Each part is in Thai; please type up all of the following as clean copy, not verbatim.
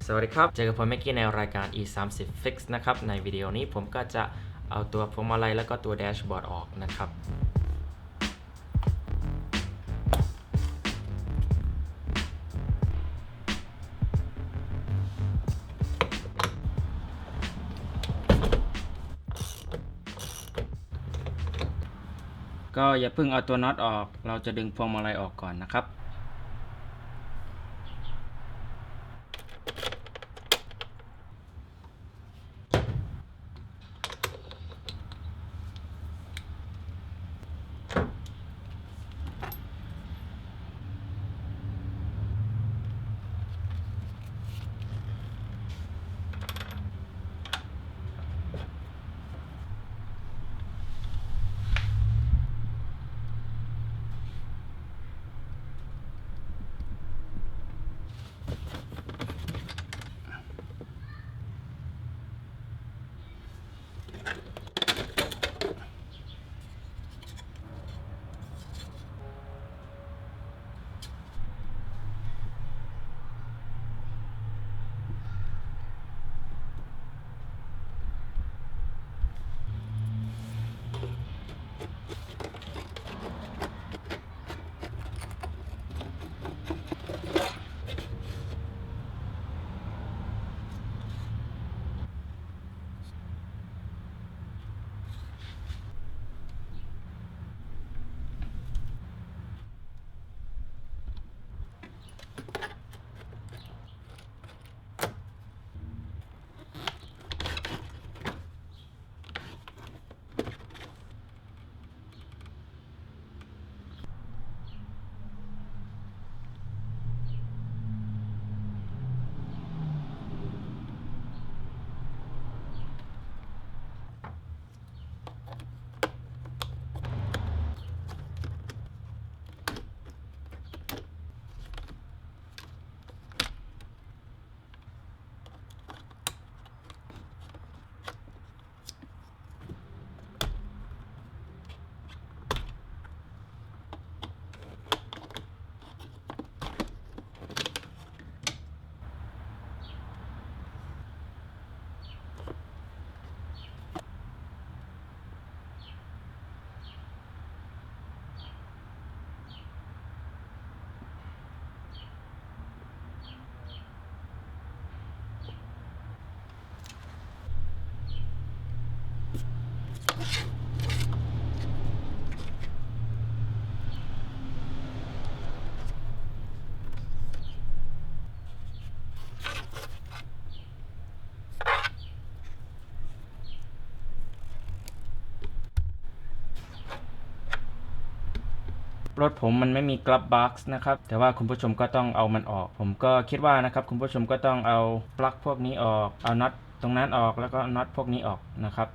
สวัสดีครับเจอกับผมเมื่อกี้ในรายการ E30 Fix นะครับในวิดีโอนี้ผมก็จะเอาตัวพวงมาลัยแล้วก็ตัวแดชบอร์ดออกนะครับก็อย่าเพิ่งเอาตัวน็อตออกเราจะดึงพวงมาลัยออกก่อนนะครับรถผมมันไม่มีกลับบ็อกซ์นะครับแต่ว่าคุณผู้ชมก็ต้องเอามันออกผมก็คิดว่านะครับคุณผู้ชมก็ต้องเอาปลั๊กพวกนี้ออกเอาน็อตตรงนั้นออกแล้วก็น็อตพวกนี้ออกนะครับ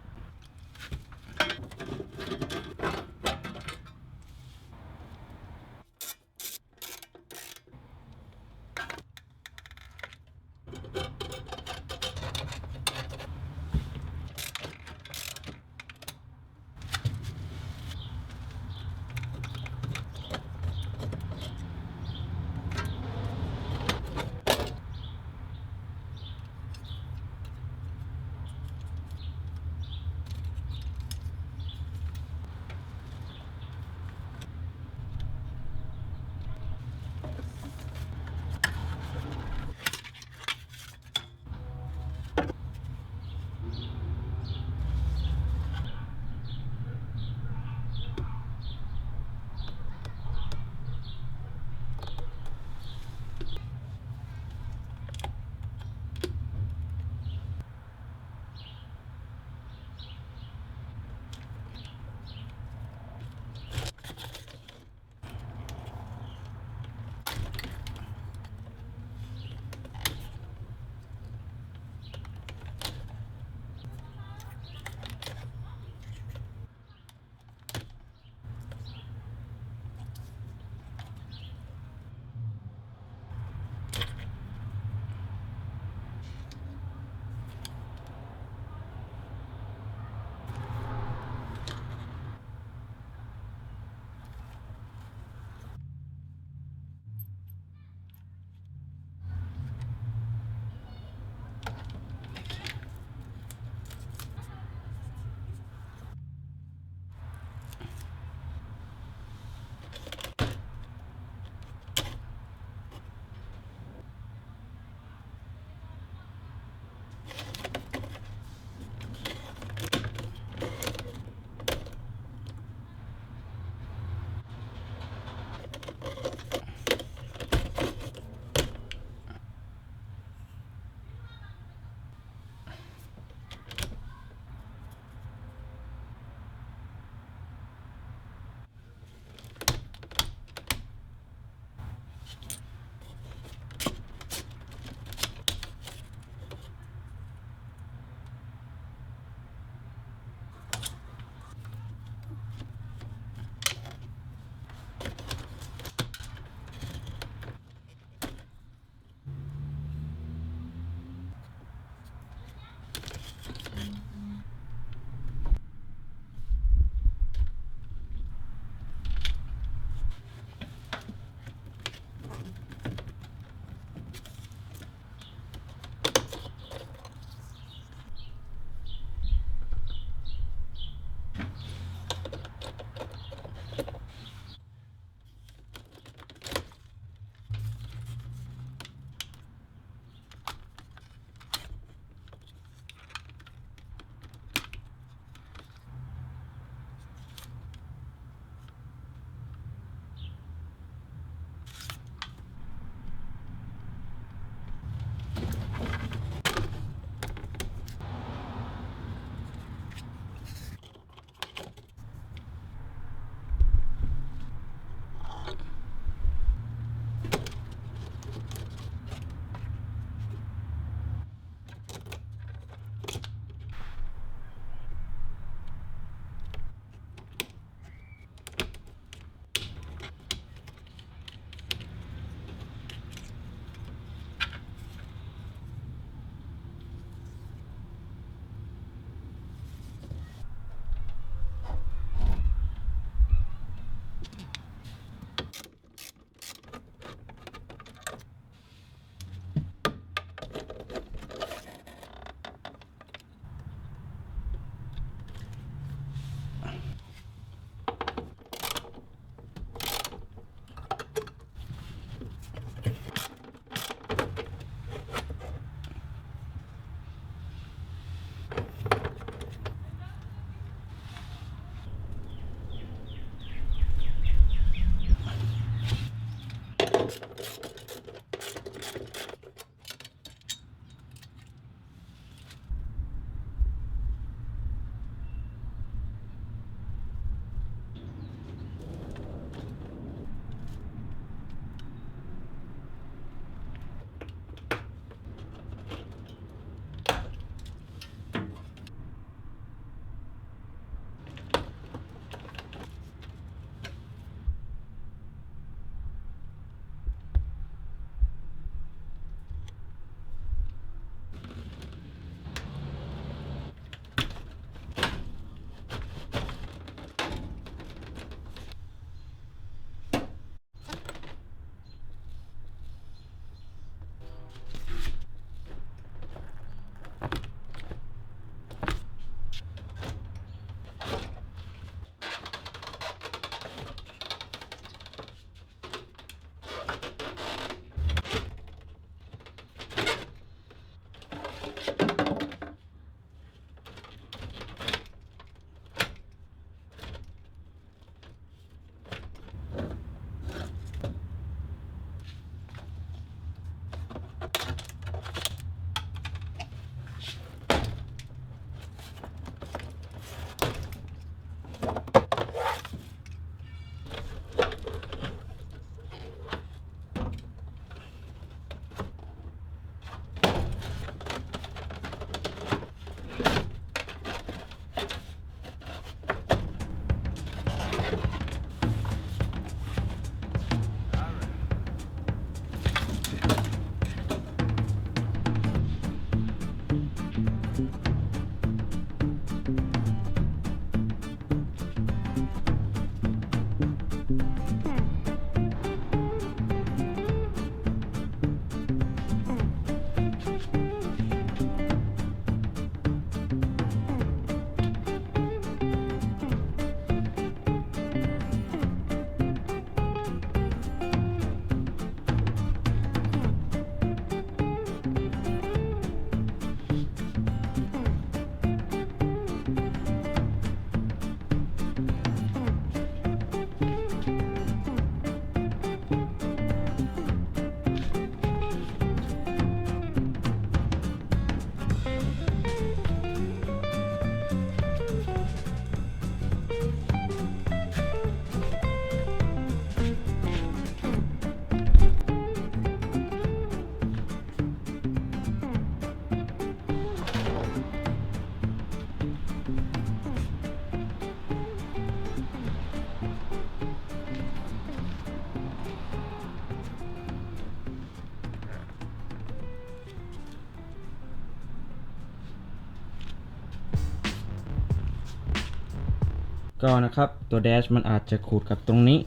ก็นะครับตัวแดชมันอาจจะขูดกับตรงนี้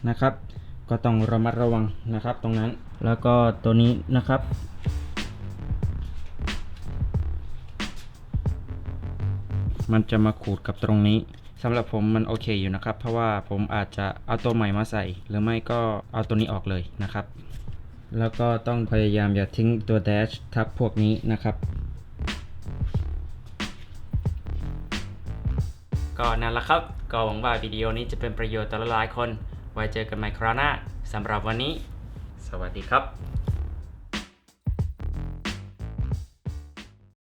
นะครับก็ต้องระมัดระวังนะครับตรงนั้นแล้วก็ตัวนี้นะครับมันจะมาขูดกับตรงนี้สำหรับผมมันโอเคอยู่นะครับเพราะว่าผมอาจจะเอาตัวใหม่มาใส่หรือไม่ก็เอาตัวนี้ออกเลยนะครับแล้วก็ต้องพยายามอย่าทิ้งตัวแดชทับพวกนี้นะครับก็นั่นแหละครับก็หวังว่าวิดีโอนี้จะเป็นประโยชน์ต่อหลายๆคนไว้เจอกันใหม่คราวหน้าสำหรับวันนี้สวัสดีครับ